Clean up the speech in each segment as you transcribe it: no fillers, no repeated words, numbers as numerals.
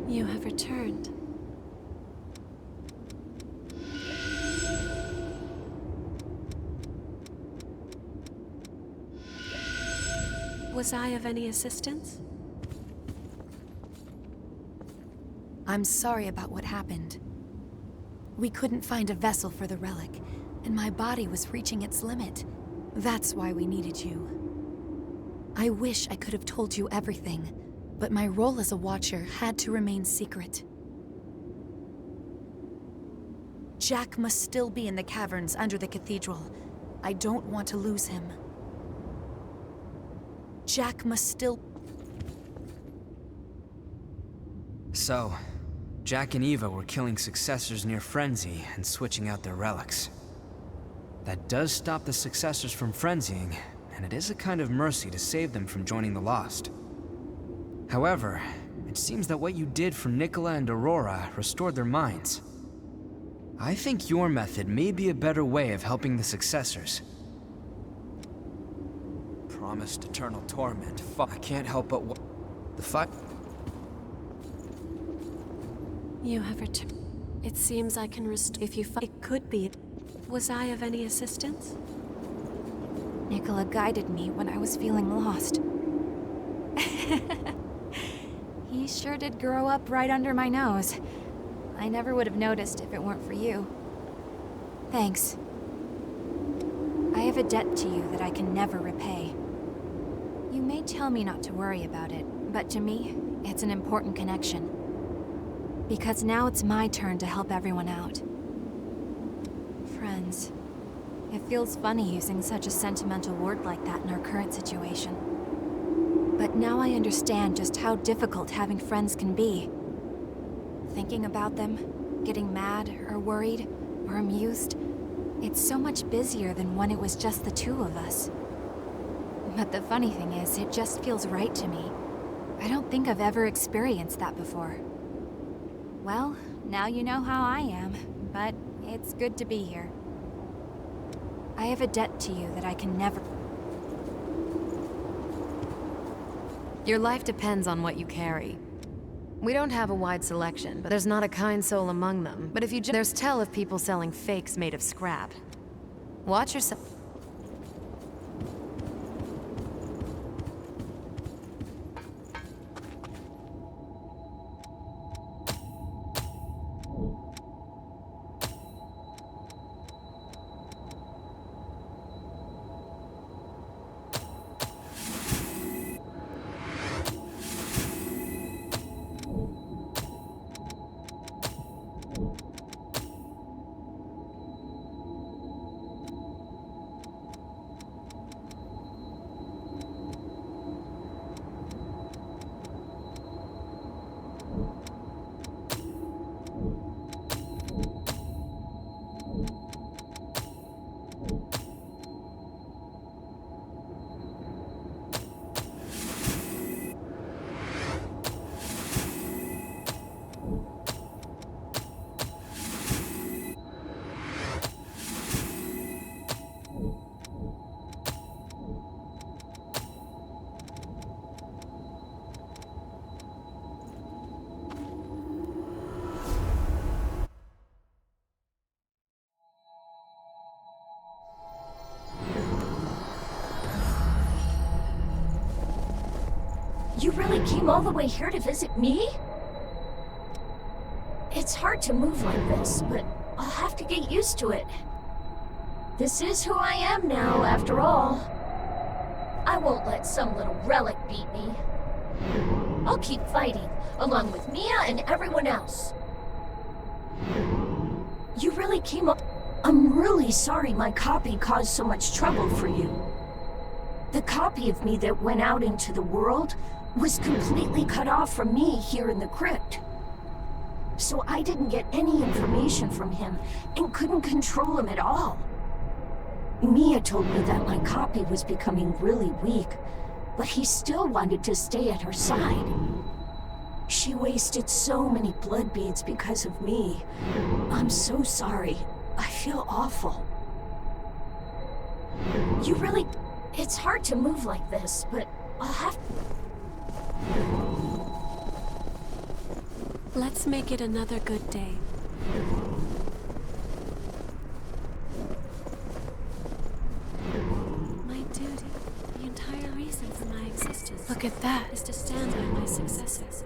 You have returned. Was I of any assistance? I'm sorry about what happened. We couldn't find a vessel for the relic, and my body was reaching its limit. That's why we needed you. I wish I could have told you everything, but my role as a Watcher had to remain secret. Jack must still be in the caverns under the cathedral. I don't want to lose him. Jack must still... So, Jack and Eva were killing successors near Frenzy and switching out their relics. That does stop the successors from frenzying, and it is a kind of mercy to save them from joining the Lost. However, it seems that what you did for Nicola and Aurora restored their minds. I think your method may be a better way of helping the successors. Promised eternal torment. Fuck, I can't help but the fight. You have returned. It seems I can restore. If you it could be. Was I of any assistance? Nicola guided me when I was feeling lost. He sure did grow up right under my nose. I never would have noticed if it weren't for you. Thanks. I have a debt to you that I can never repay. You may tell me not to worry about it, but to me, it's an important connection. Because now it's my turn to help everyone out. Friends. It feels funny using such a sentimental word like that in our current situation. But now I understand just how difficult having friends can be. Thinking about them, getting mad or worried or amused, it's so much busier than when it was just the two of us. But the funny thing is, it just feels right to me. I don't think I've ever experienced that before. Well, now you know how I am, but it's good to be here. I have a debt to you that I can never... Your life depends on what you carry. We don't have a wide selection, but there's not a kind soul among them. But if you there's tell of people selling fakes made of scrap. Watch yourself. You really came all the way here to visit me? It's hard to move like this, but I'll have to get used to it. This is who I am now, after all. I won't let some little relic beat me. I'll keep fighting, along with Mia and everyone else. You really came up... I'm really sorry my copy caused so much trouble for you. The copy of me that went out into the world was completely cut off from me here in the crypt. So I didn't get any information from him and couldn't control him at all. Mia told me that my copy was becoming really weak, but he still wanted to stay at her side. She wasted so many blood beads because of me. I'm so sorry. I feel awful. You really... It's hard to move like this, but I'll have... Let's make it another good day. My duty, the entire reason for my existence. Look at that. Is to stand by my successors.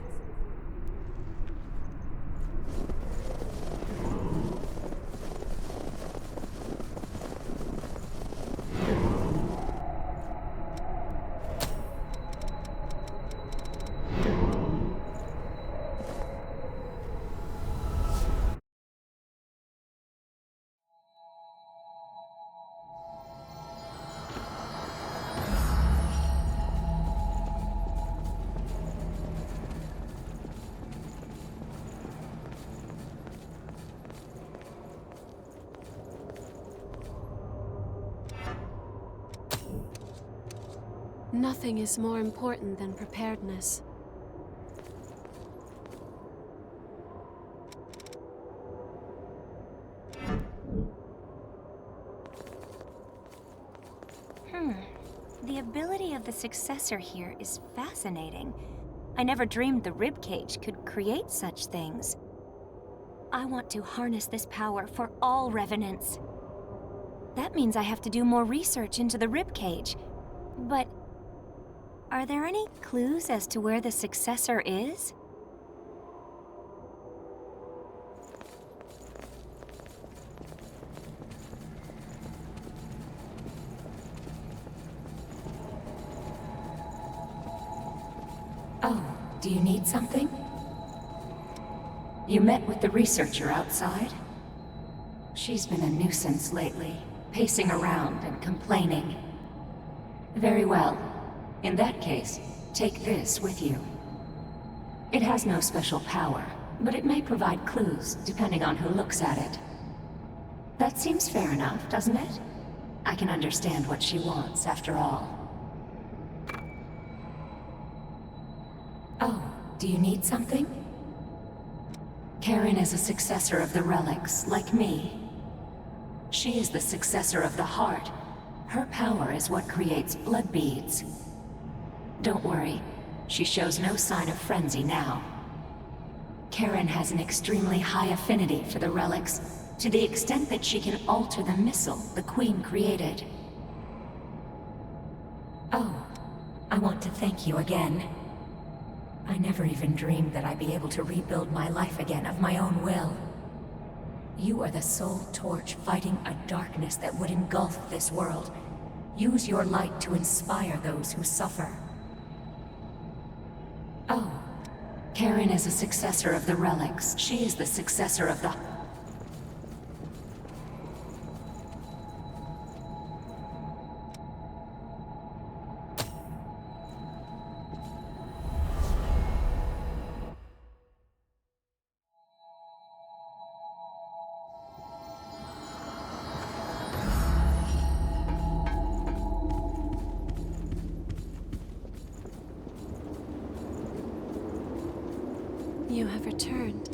Nothing is more important than preparedness. The ability of the successor here is fascinating. I never dreamed the ribcage could create such things. I want to harness this power for all revenants. That means I have to do more research into the ribcage. But are there any clues as to where the successor is? Oh, do you need something? You met with the researcher outside? She's been a nuisance lately, pacing around and complaining. Very well. In that case, take this with you. It has no special power, but it may provide clues depending on who looks at it. That seems fair enough, doesn't it? I can understand what she wants, after all. Oh, do you need something? Karen is a successor of the relics, like me. She is the successor of the heart. Her power is what creates blood beads. Don't worry, she shows no sign of frenzy now. Karen has an extremely high affinity for the relics, to the extent that she can alter the missile the Queen created. Oh, I want to thank you again. I never even dreamed that I'd be able to rebuild my life again of my own will. You are the sole torch fighting a darkness that would engulf this world. Use your light to inspire those who suffer. Oh, Karen is a successor of the relics. She is the successor of the... You have returned.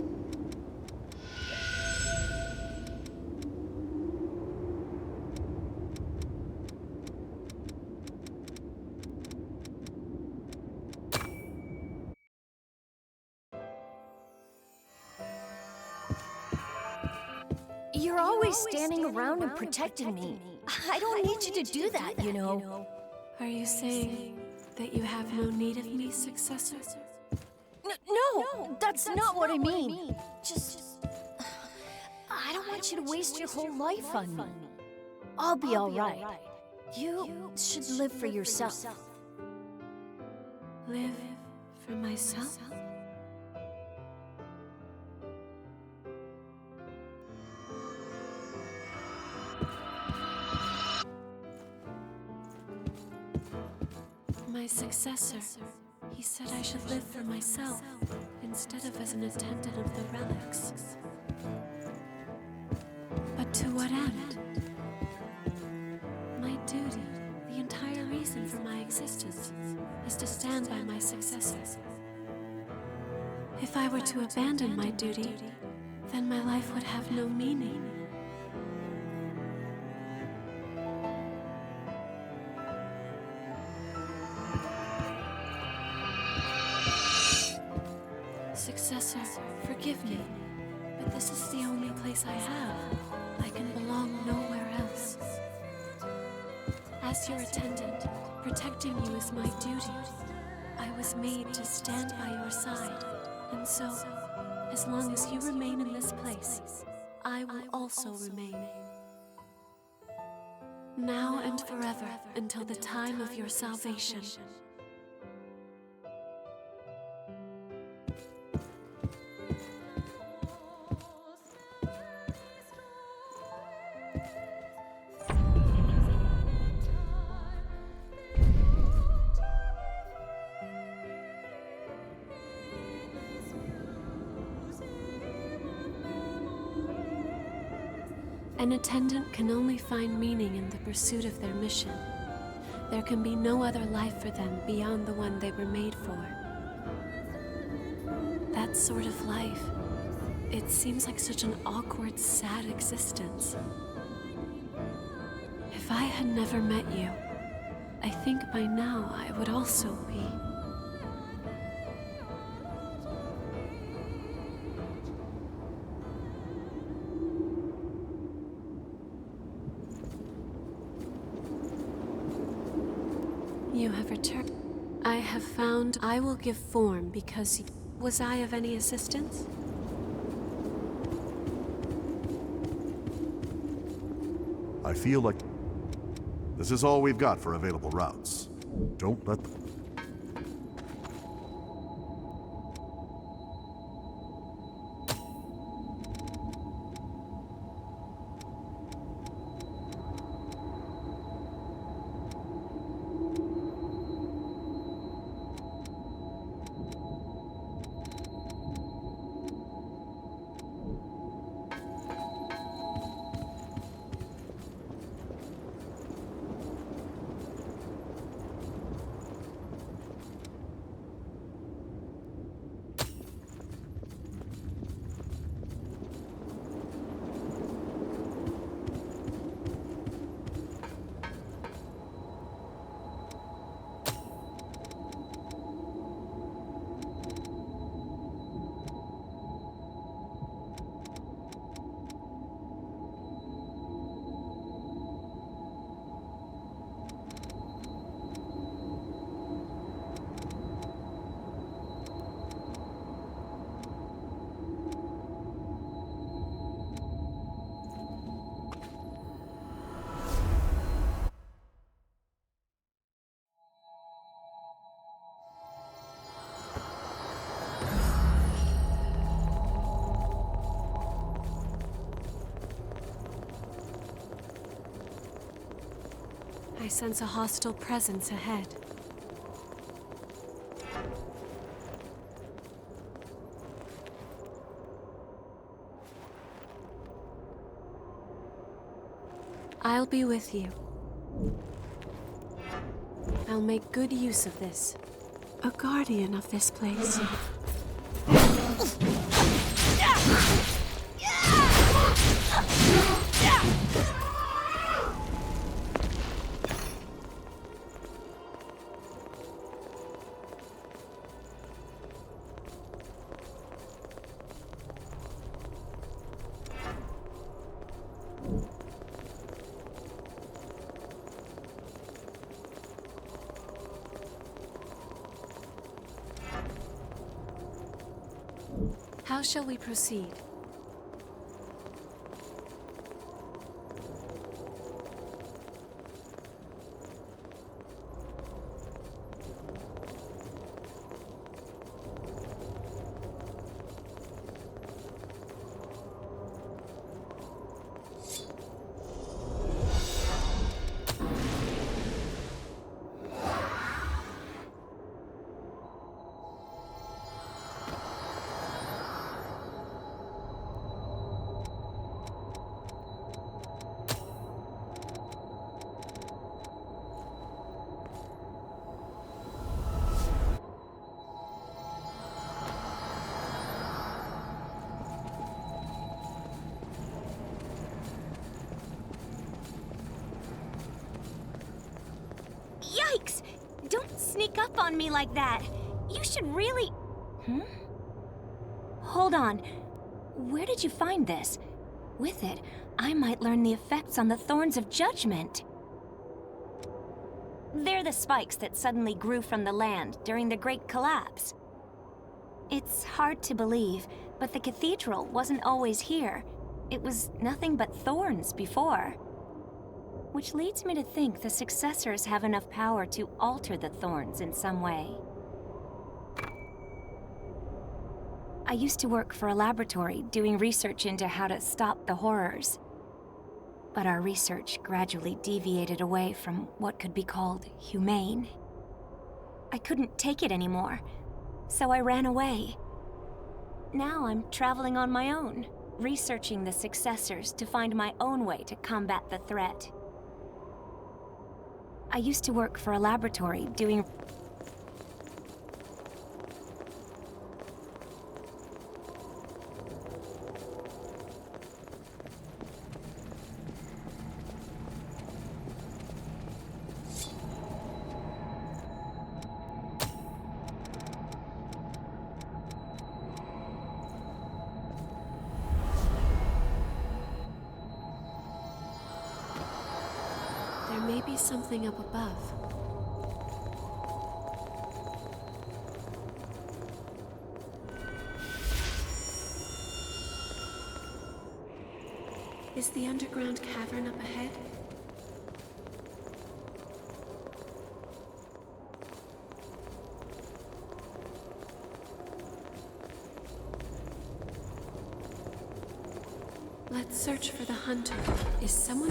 You're always standing around and protecting me. I don't need you to do that, you know. Are you saying that you have no need of me, successor? No, that's not what I mean. Just... I don't want you to waste your whole life on me. I'll be alright. You should live for yourself. Live for myself? My successor. He said I should live for myself, instead of as an attendant of the relics. But to what end? My duty, the entire reason for my existence, is to stand by my successor. If I were to abandon my duty, then my life would have no meaning. successor, forgive me, but this is the only place I have. I can belong nowhere else. As your attendant, protecting you is my duty. I was made to stand by your side, and so, as long as you remain in this place, I will also remain. Now and forever, until the time of your salvation. An attendant can only find meaning in the pursuit of their mission. There can be no other life for them beyond the one they were made for. That sort of life, it seems like such an awkward, sad existence. If I had never met you, I think by now I would also be. You have returned. I have found I will give form because was I of any assistance? I feel like this is all we've got for available routes. Don't let them... I sense a hostile presence ahead. I'll be with you. I'll make good use of this. A guardian of this place. How shall we proceed? Yikes! Don't sneak up on me like that. You should really... Hold on. Where did you find this? With it, I might learn the effects on the Thorns of Judgment. They're the spikes that suddenly grew from the land during the Great Collapse. It's hard to believe, but the cathedral wasn't always here. It was nothing but thorns before. Which leads me to think the successors have enough power to alter the thorns in some way. I used to work for a laboratory doing research into how to stop the horrors. But our research gradually deviated away from what could be called humane. I couldn't take it anymore, so I ran away. Now I'm traveling on my own, researching the successors to find my own way to combat the threat. I used to work for a laboratory doing... There may be something up above. Is the underground cavern up ahead? Let's search for the hunter. Is someone...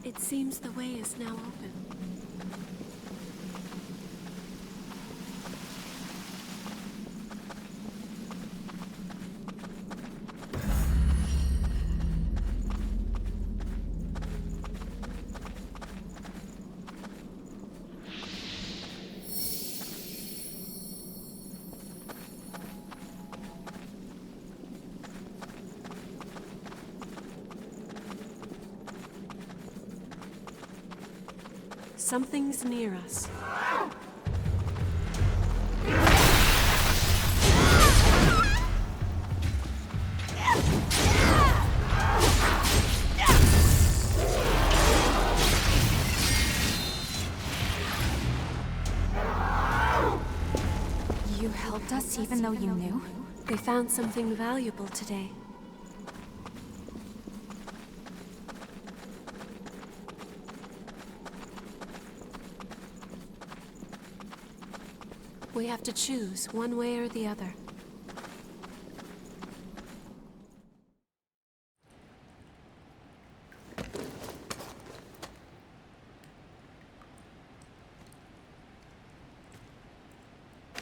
It seems the way is now open. Something's near us. You helped us even though you knew? We found something valuable today. We have to choose one way or the other.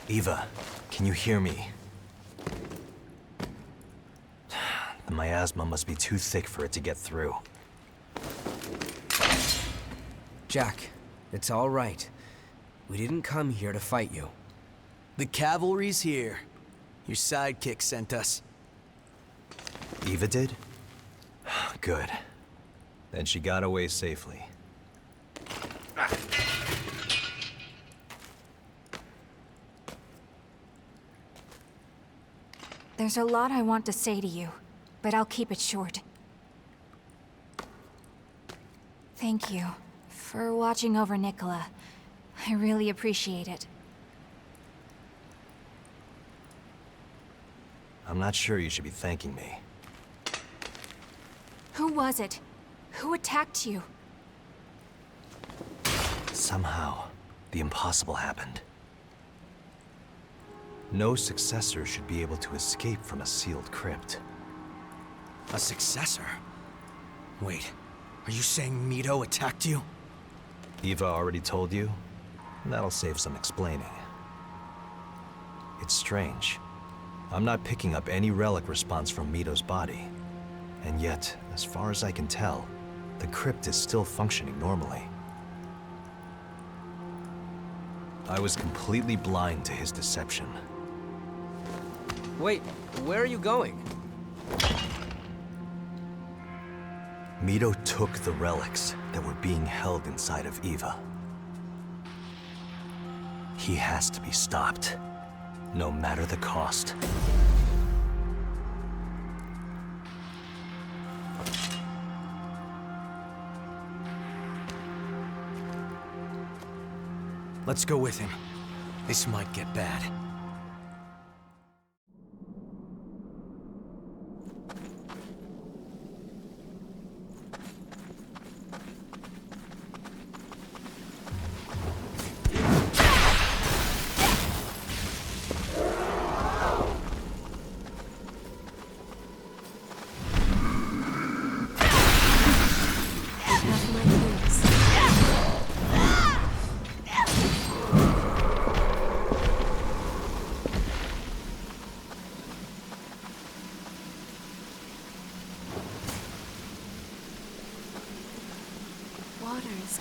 Eva, can you hear me? The miasma must be too thick for it to get through. Jack, it's all right. We didn't come here to fight you. The cavalry's here. Your sidekick sent us. Eva did? Good. Then she got away safely. There's a lot I want to say to you, but I'll keep it short. Thank you for watching over Nicola. I really appreciate it. I'm not sure you should be thanking me. Who was it? Who attacked you? Somehow, the impossible happened. No successor should be able to escape from a sealed crypt. A successor? Wait, are you saying Mito attacked you? Eva already told you? That'll save some explaining. It's strange. I'm not picking up any relic response from Mito's body. And yet, as far as I can tell, the crypt is still functioning normally. I was completely blind to his deception. Wait, where are you going? Mito took the relics that were being held inside of Eva. He has to be stopped, no matter the cost. Let's go with him. This might get bad.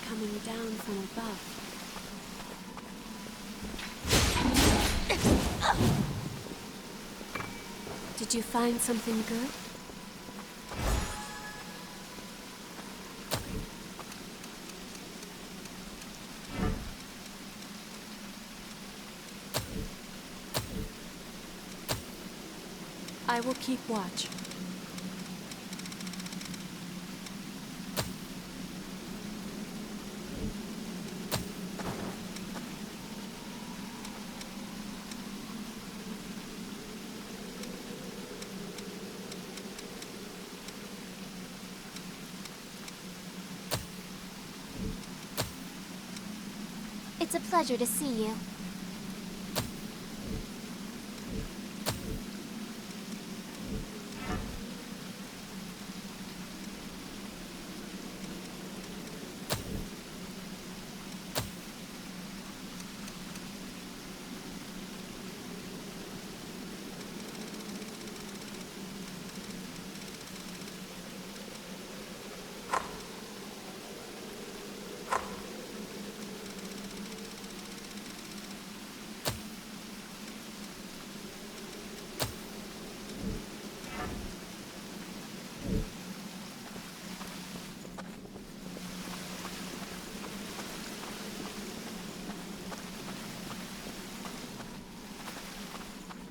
Coming down from above. Did you find something good? I will keep watch. It's a pleasure to see you.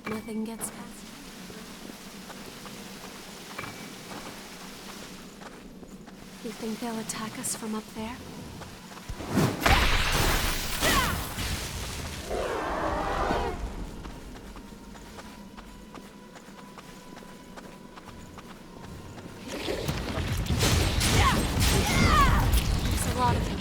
Nothing gets past. You think they'll attack us from up there? There's a lot of them.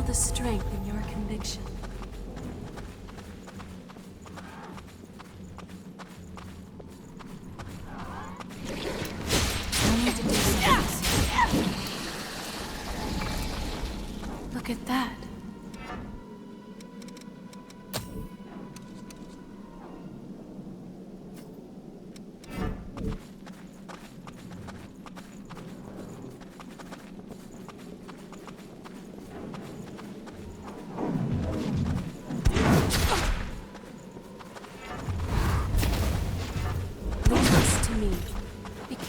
The strength in your conviction. I need to do something. Look at that.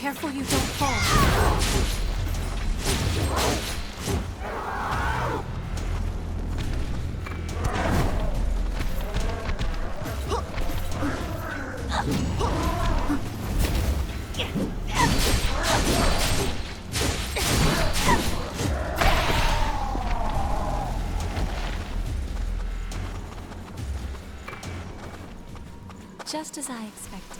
Careful you don't fall. Just as I expected.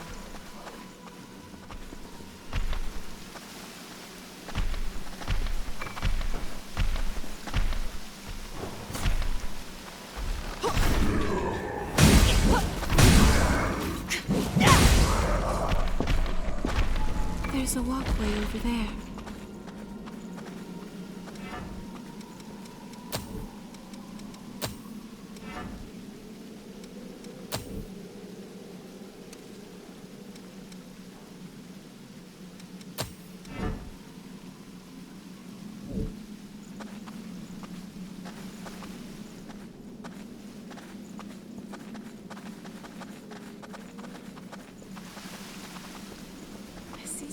There's a walkway over there.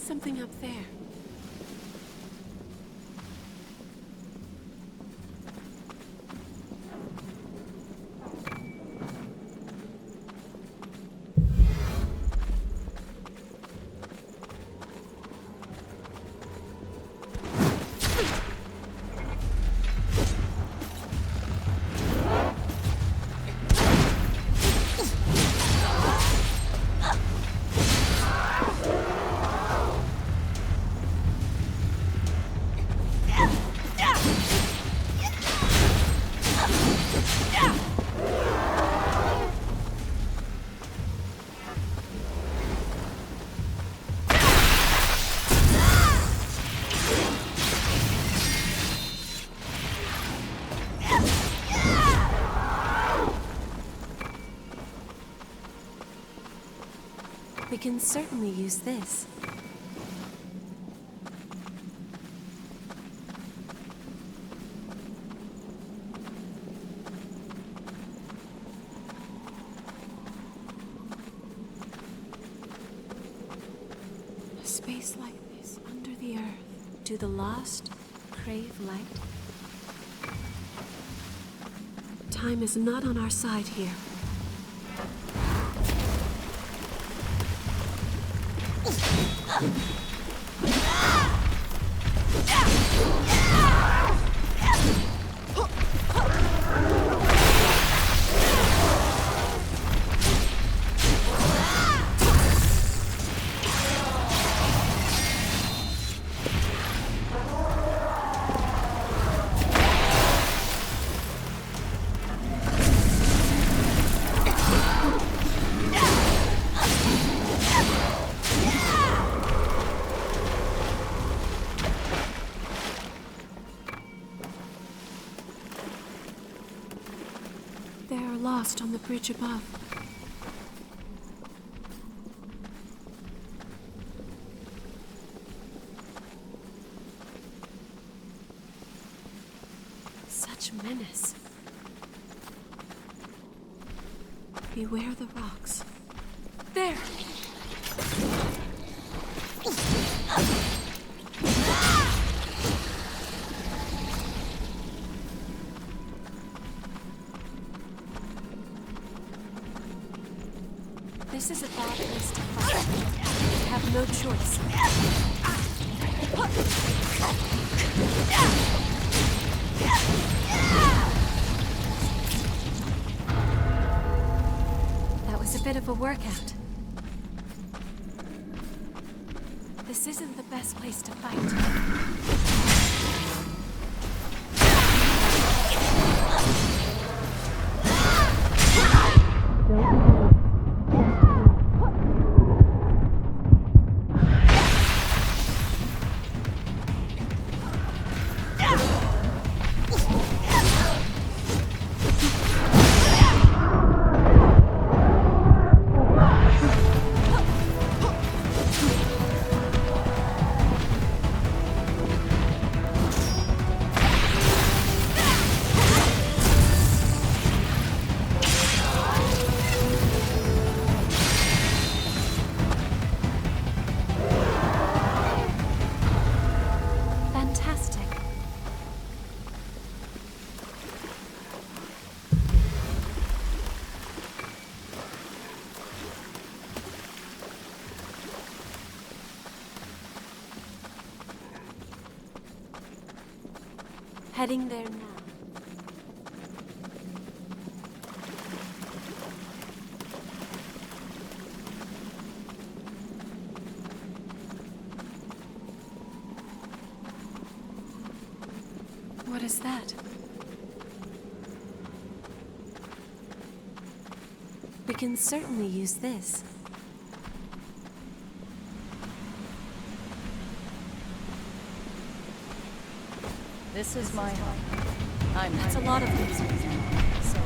Something up there. We can certainly use this. A space like this under the earth. Do the lost crave light? Time is not on our side here. Lost on the bridge above. Such menace. Beware the rocks. There! This is a bad place to fight. We have no choice. That was a bit of a workout. This isn't the best place to fight. Heading there now. What is that? We can certainly use this. This is my home. That's a lot of things. So,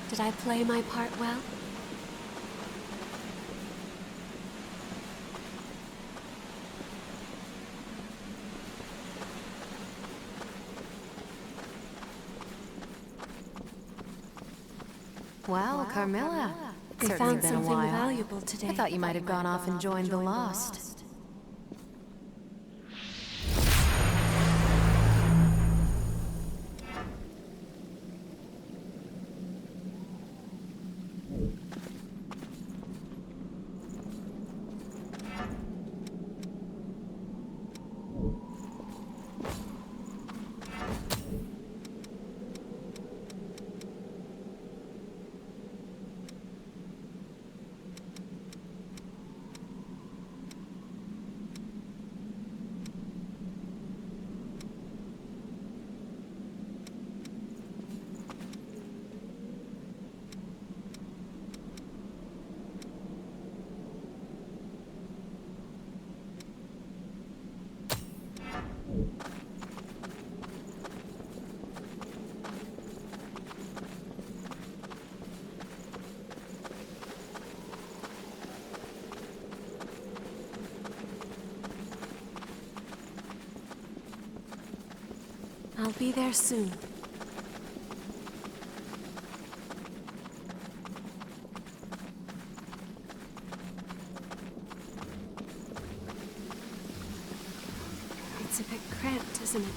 Did I play my part well? Well, Carmilla. We Certainly found been a something while. valuable today. I thought you might have gone off and joined the Lost. I'll be there soon. It's a bit cramped, isn't it?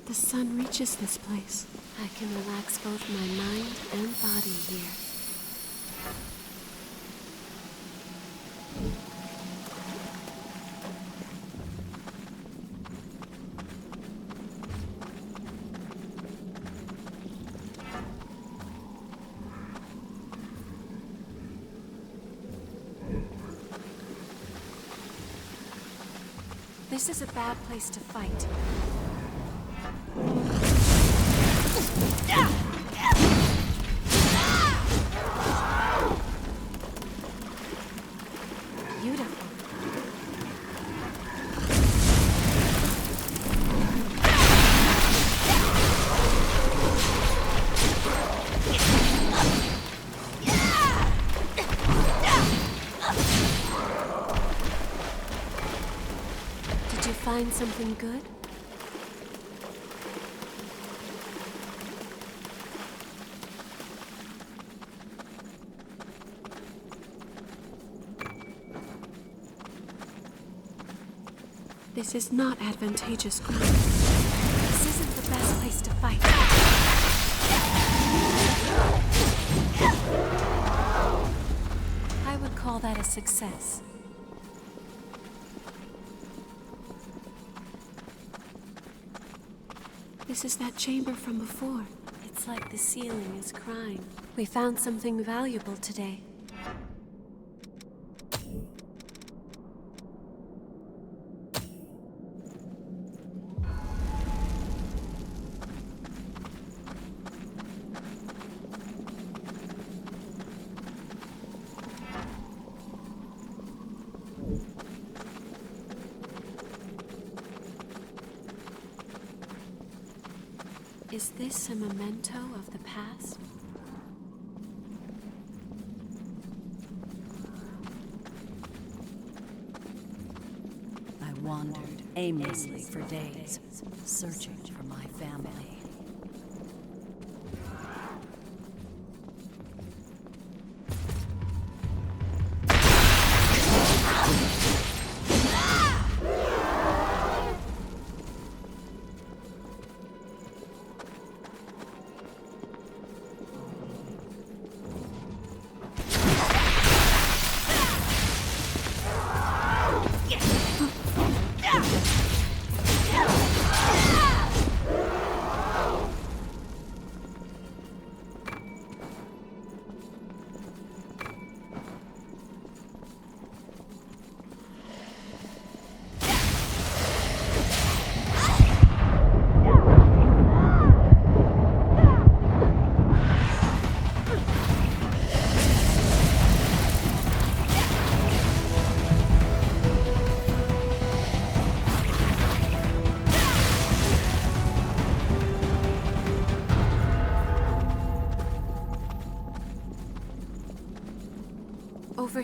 The sun reaches this place. I can relax both my mind and body here. This is a bad place to fight. Beautiful. Did you find something good? This is not advantageous ground. This isn't the best place to fight. I would call that a success. This is that chamber from before. It's like the ceiling is crying. We found something valuable today. Is this a memento of the past? I wandered aimlessly for days, searching for my family.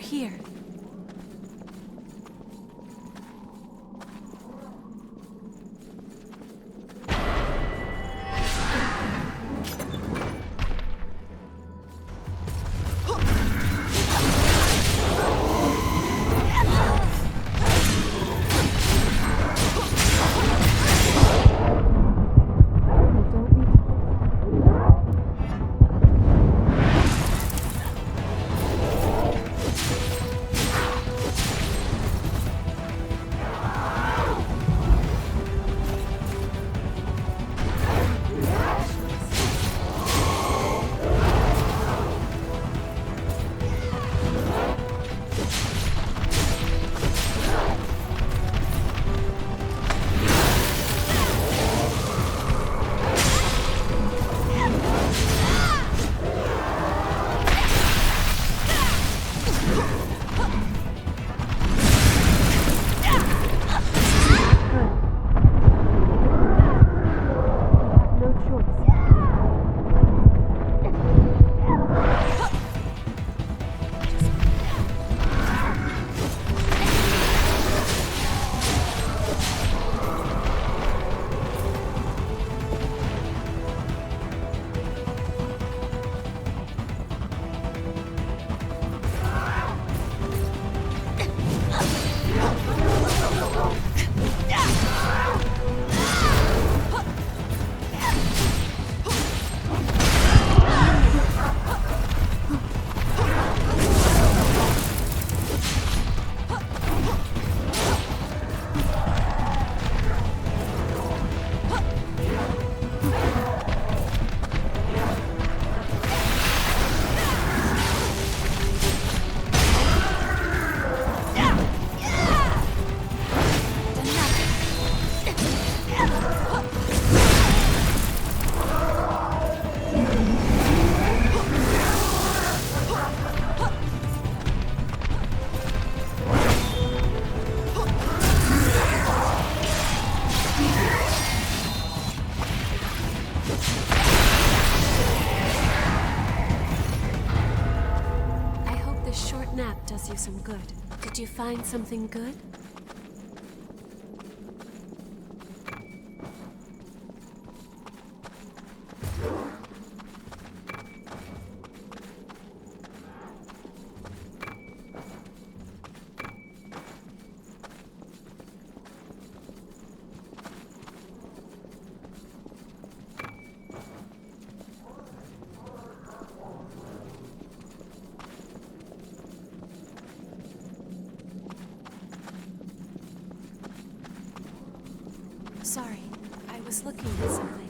here. Does you some good. Did you find something good? Sorry, I was looking at something.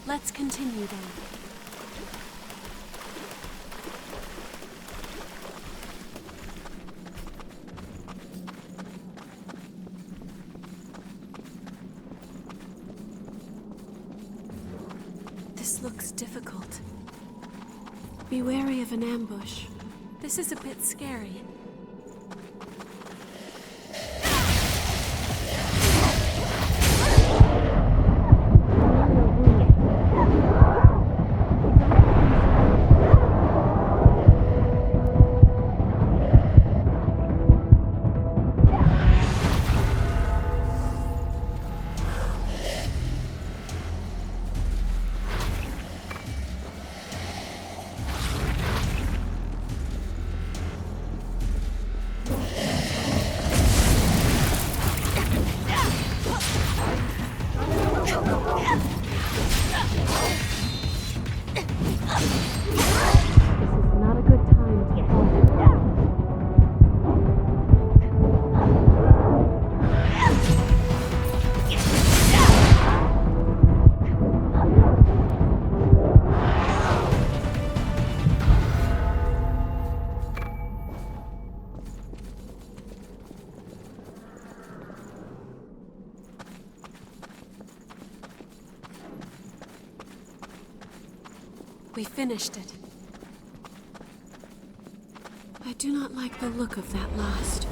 Let's continue then. This looks difficult. Be wary of an ambush. This is a bit scary. We finished it. I do not like the look of that last.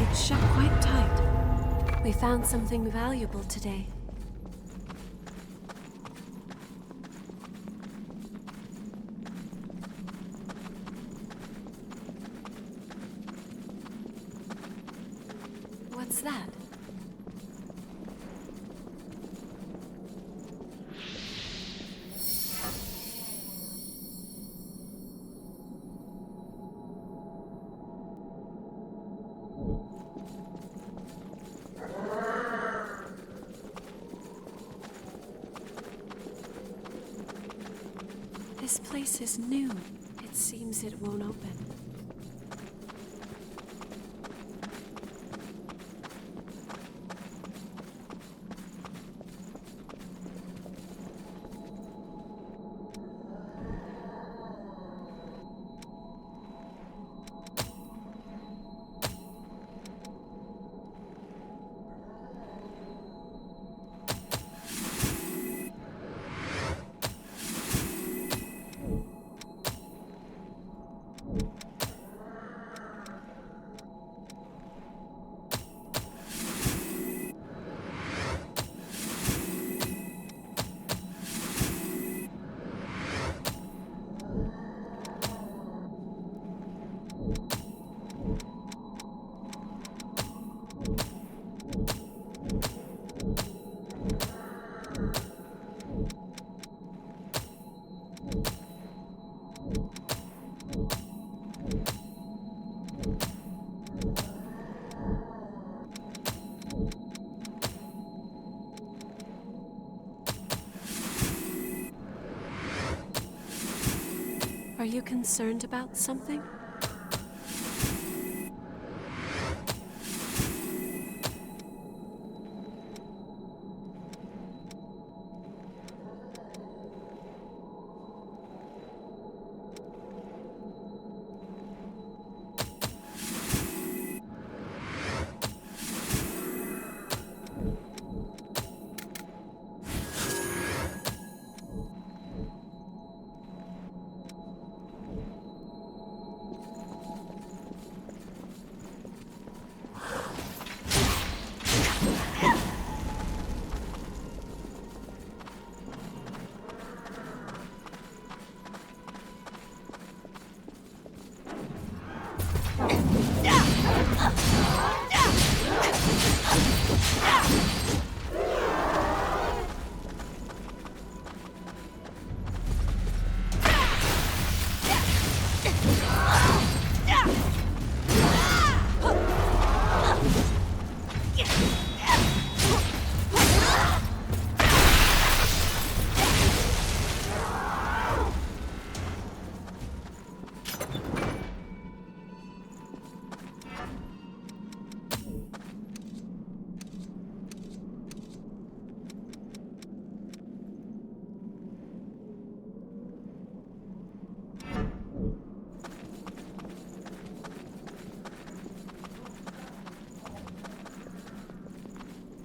It's shut quite tight. We found something valuable today. What's that? This place is new. It seems it won't open. Are you concerned about something?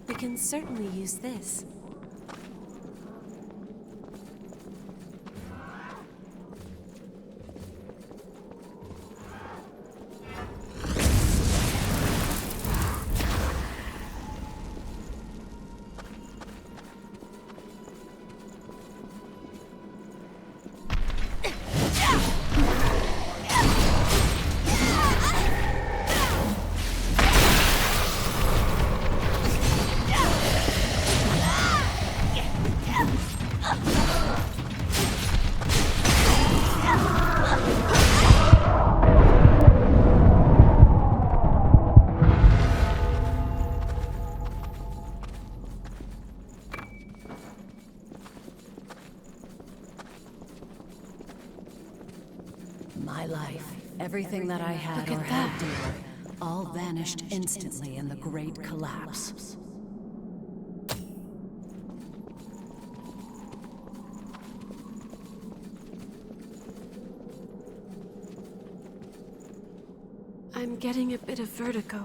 We can certainly use this. My life, everything that I had or had dear, all vanished instantly in the Great Collapse. I'm getting a bit of vertigo.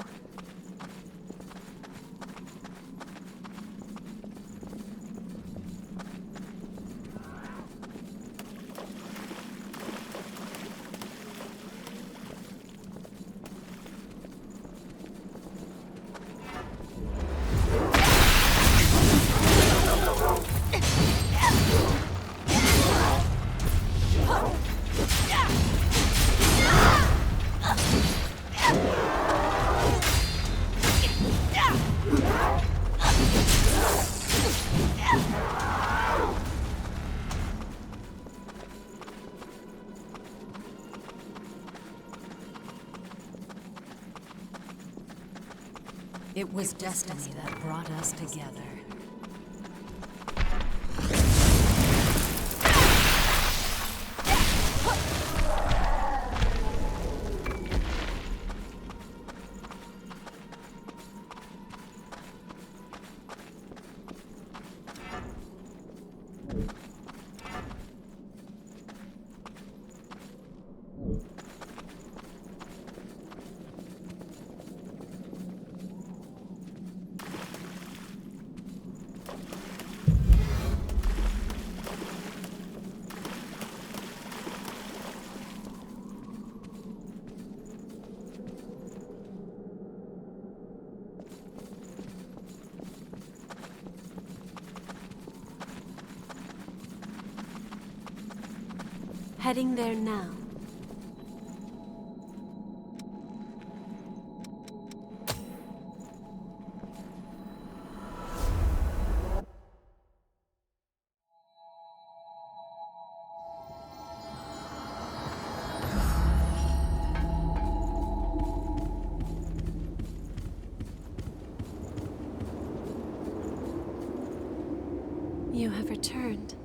It was destiny that brought us together. Heading there now. You have returned.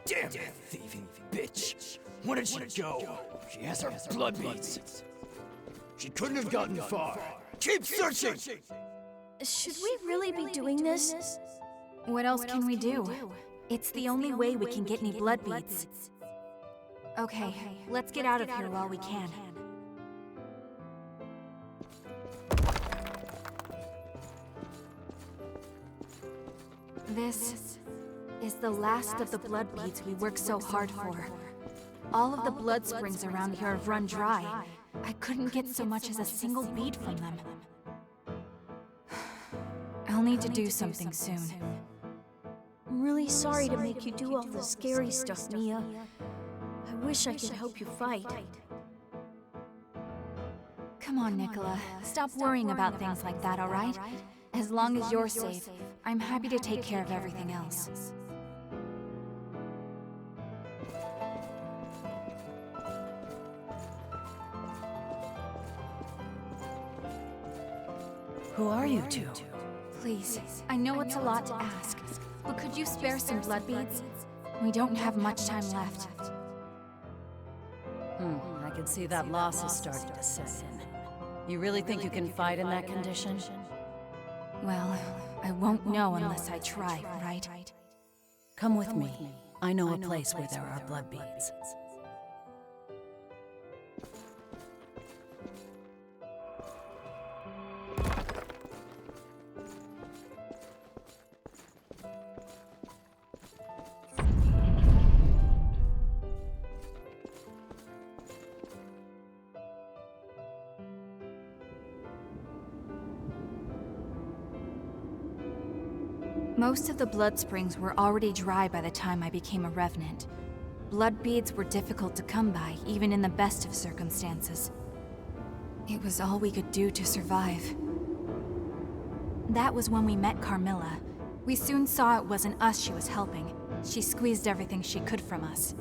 Damn that thieving bitch! Where did she go? She has her blood beads. She couldn't have gotten far. Keep searching! Should we really be doing this? What else can we do? It's the only way we can get any blood beads. Okay, let's get out of here while we can. This is the last of the blood beads we worked so hard for. All of the blood springs around here have run dry. I couldn't get so much as a single bead from them. I'll need to do something soon. I'm really sorry to make you do all the scary stuff, Mia. I wish I could help you fight. Come on, Nicola. Stop worrying about things like that, alright? As long as you're safe, I'm happy to take care of everything else. Who are you two? Please, I know it's a lot to ask, but could you spare some blood beads? We don't have much time left. I can see that loss is starting to set in. You really think you can fight in that condition? Well, I won't know unless I try, right? Come with me. I know a place where there are blood beads. Most of the blood springs were already dry by the time I became a revenant. Blood beads were difficult to come by, even in the best of circumstances. It was all we could do to survive. That was when we met Carmilla. We soon saw it wasn't us she was helping. She squeezed everything she could from us.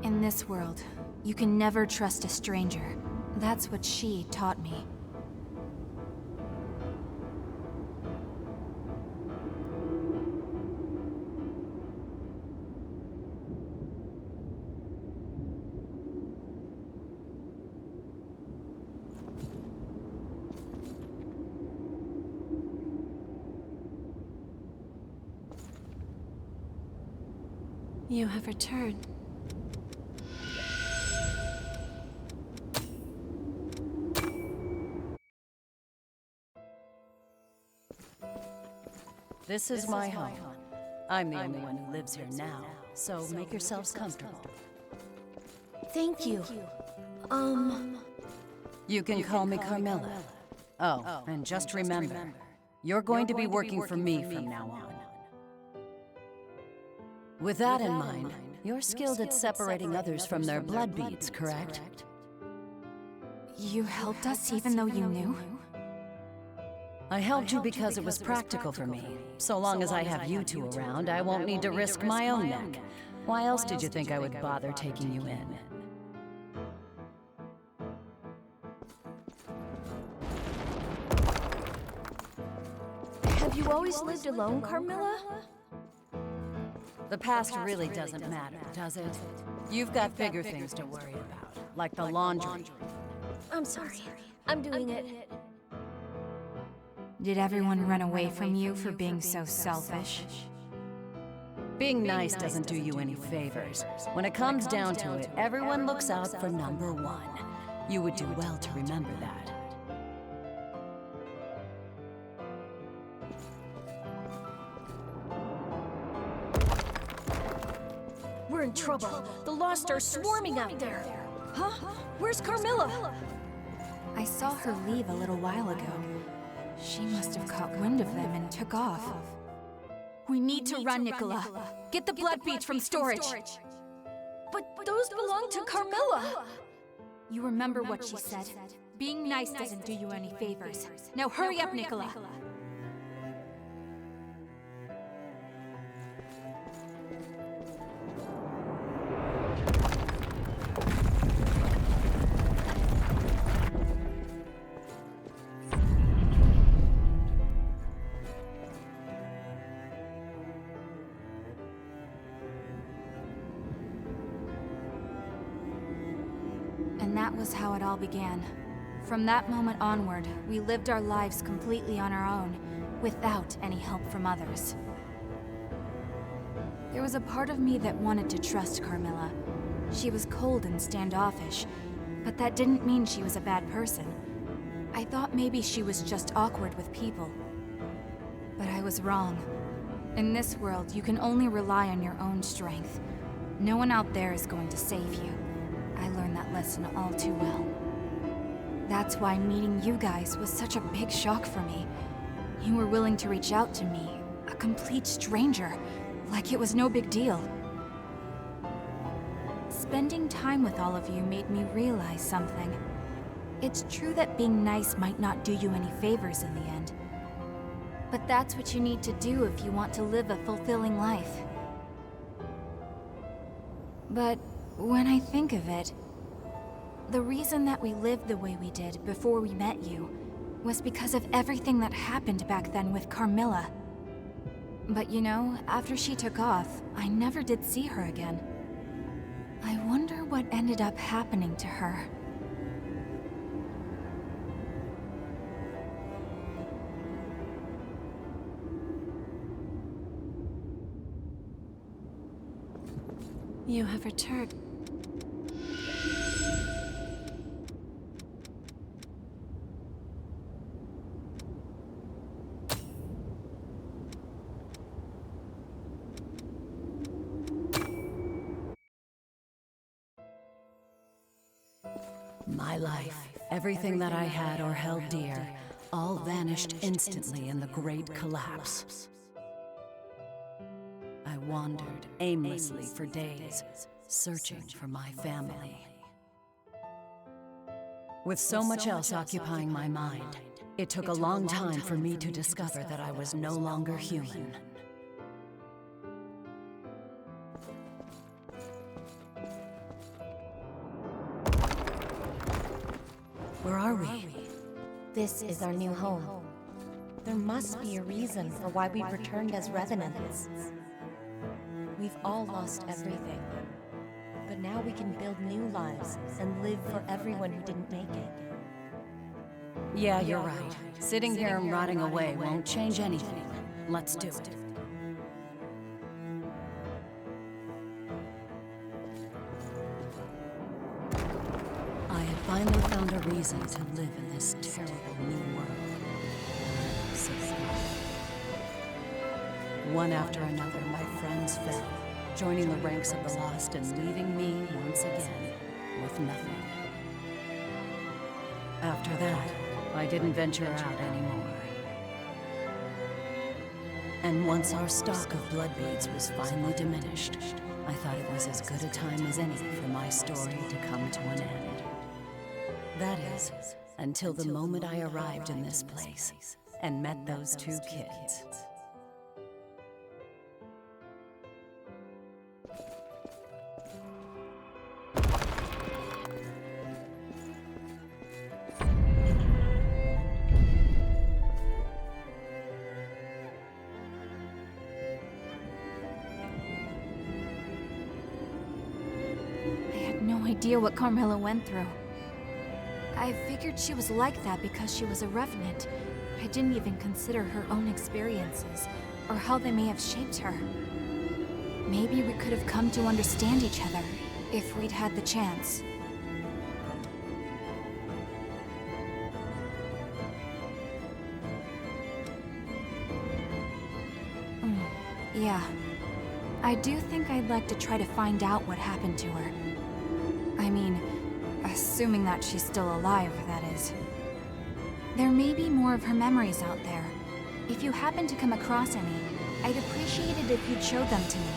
In this world, you can never trust a stranger. That's what she taught me. You have returned. This is my home. I'm the only one who lives here now, so make yourselves comfortable. Thank you. You can call me Carmilla. Oh, and just remember, you're going to be working for me from now on. With that in mind, you're skilled at separating others from their blood beads, correct? You helped us even though you knew? I helped you because it was practical for me. So long as I have you two around, I won't need to risk my own neck. Why else did you think I would bother taking you in? Have you always lived alone, Carmilla? The past really doesn't matter, does it? You've got bigger things to worry about, like the laundry. I'm sorry. I'm doing it. Did everyone run away from you for being so selfish? Being nice doesn't do you any favors. When it comes down to it, everyone looks out for number one. You would do well to remember that. We're in trouble. The Lost are swarming out there. Huh? Where's Carmilla? I saw her leave a little while ago. She must have caught wind of them and took off. We need to run, Nicola. Get the blood beads from storage. But those belong to Carmilla. You remember what she said? Being nice doesn't do you any favors. Now hurry up, Nicola. And that was how it all began. From that moment onward, we lived our lives completely on our own, without any help from others. There was a part of me that wanted to trust Carmilla. She was cold and standoffish, but that didn't mean she was a bad person. I thought maybe she was just awkward with people. But I was wrong. In this world, you can only rely on your own strength. No one out there is going to save you. I learned that lesson all too well. That's why meeting you guys was such a big shock for me. You were willing to reach out to me, a complete stranger, like it was no big deal. Spending time with all of you made me realize something. It's true that being nice might not do you any favors in the end. But that's what you need to do if you want to live a fulfilling life. But when I think of it, the reason that we lived the way we did before we met you was because of everything that happened back then with Carmilla. But you know, after she took off, I never did see her again. I wonder what ended up happening to her. You have returned. My life, everything that I had or held dear, all vanished instantly in the great collapse. I wandered aimlessly for days, searching for my family. With so much else occupying my mind, it took a long time for me to discover that I was no longer human. Where are we? This is our new home. There must be a reason for why we've returned as revenants. We've all lost everything. But now we can build new lives and live for everyone who didn't make it. Yeah, you're right. Sitting here and rotting away won't change anything. Let's do it. finally found a reason to live in this terrible new world. So one after another, my friends fell, joining the ranks of the lost and leaving me once again with nothing. After that, I didn't venture out anymore. And once our stock of blood beads was finally diminished, I thought it was as good a time as any for my story to come to an end. That is, until the moment I arrived in this place and met those two kids. Idea what Carmilla went through. I figured she was like that because she was a revenant. I didn't even consider her own experiences, or how they may have shaped her. Maybe we could have come to understand each other, if we'd had the chance. Yeah. I do think I'd like to try to find out what happened to her. I mean, assuming that she's still alive, that is. There may be more of her memories out there. If you happen to come across any, I'd appreciate it if you'd show them to me.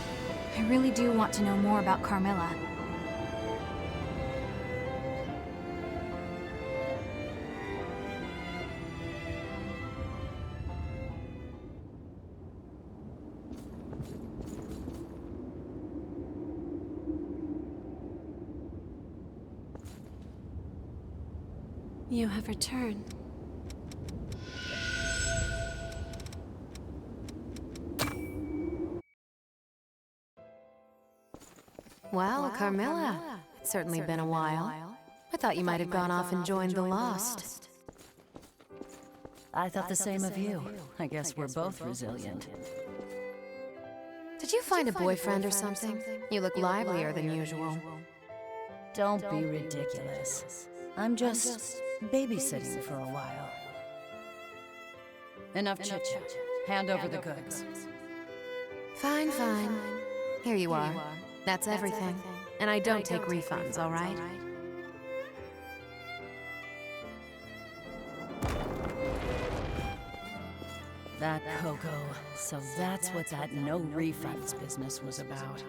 I really do want to know more about Carmilla. You have returned. Well, Carmilla, it's certainly been a while. I thought you might have gone off and joined the Lost. I thought the same of you. I guess we're both resilient. Did you find a boyfriend or something? You look livelier than usual. Don't be ridiculous. I'm just babysitting for a while. Enough chit-chat. Hand over the goods. Fine, fine. Here you are. That's everything. And I don't take refunds, all right? That Coco. So that's what that no refunds business was about.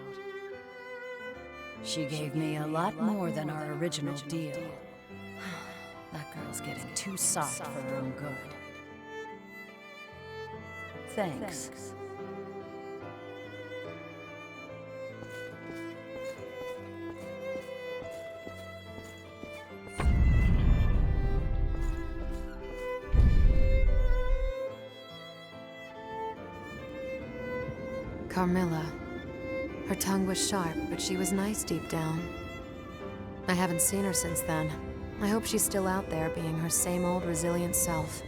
She gave me a lot more than our original deal. That girl's getting too soft for her own good. Thanks. Carmilla. Her tongue was sharp, but she was nice deep down. I haven't seen her since then. I hope she's still out there being her same old resilient self.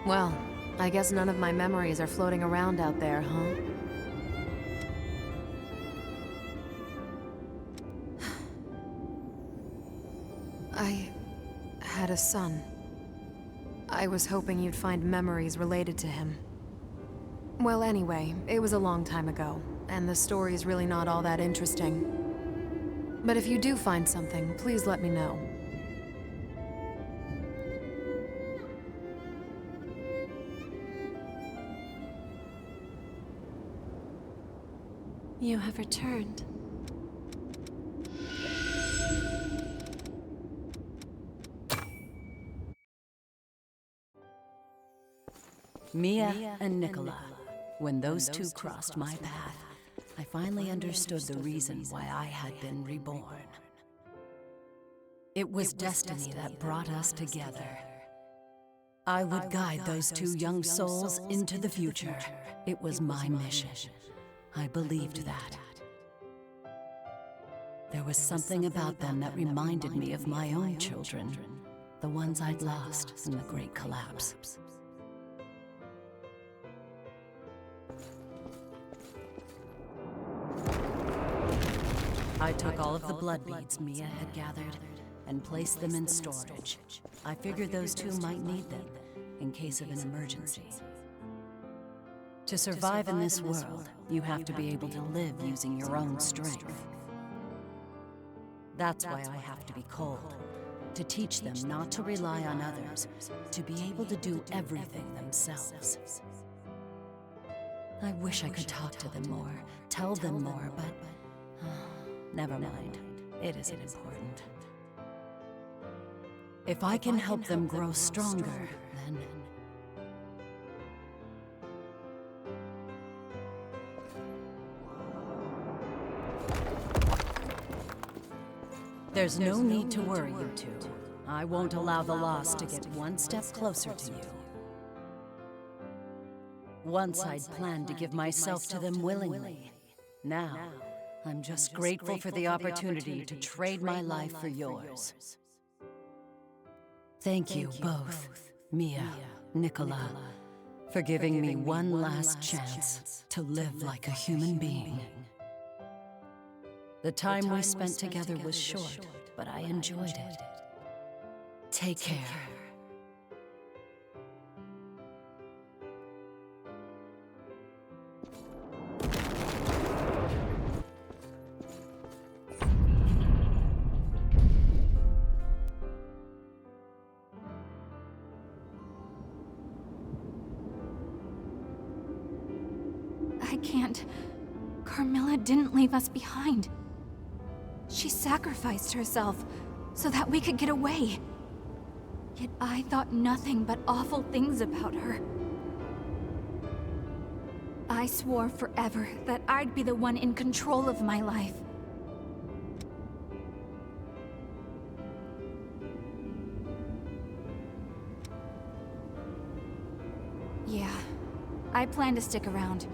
Well, I guess none of my memories are floating around out there, huh? I had a son. I was hoping you'd find memories related to him. Well, anyway, it was a long time ago, and the story's really not all that interesting. But if you do find something, please let me know. You have returned. Mia and Nicola. When those two crossed my path, I finally understood the reason why I had been reborn. It was destiny that brought us together. I would guide those two young souls into the future. It was my mission. I believed that. There was something about them that reminded me of my own children, the ones I'd lost in the Great Collapse. I took all of the blood beads Mia had gathered and place them in storage. I figured those two might need them in case of an emergency. To survive in this world, you have to be able to live using your own strength. That's why I have to be cold, to teach them not to rely on others, to be able to do everything themselves. I wish I could talk to them more, tell them more, but never mind. It isn't important. If I can help them grow stronger, then... There's no need to worry, you two. I won't allow the lost to get one step closer to you. Once I'd planned to give myself to them willingly. Now, I'm just grateful for the opportunity to trade my life for yours. Thank you both, Mia, Nicola, for giving me one last chance to live like a human being. The time we spent together was short, but I enjoyed it. Take care. I can't. Carmilla didn't leave us behind. She sacrificed herself so that we could get away. Yet I thought nothing but awful things about her. I swore forever that I'd be the one in control of my life. Yeah, I plan to stick around.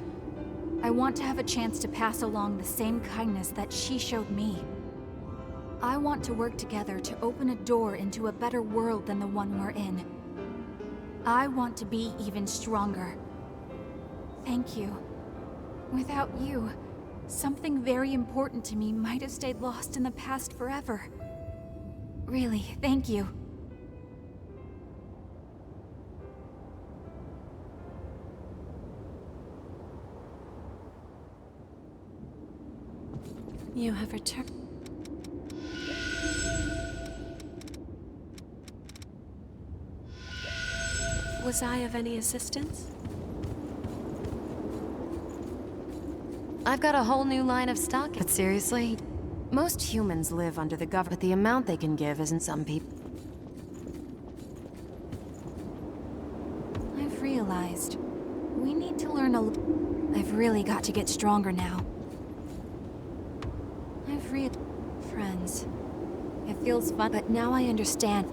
I want to have a chance to pass along the same kindness that she showed me. I want to work together to open a door into a better world than the one we're in. I want to be even stronger. Thank you. Without you, something very important to me might have stayed lost in the past forever. Really, thank you. You have returned. Was I of any assistance? I've got a whole new line of stock. But seriously, most humans live under the government. The amount they can give isn't some people. I've realized we need to learn I've really got to get stronger now. Friends. It feels fun, but now I understand.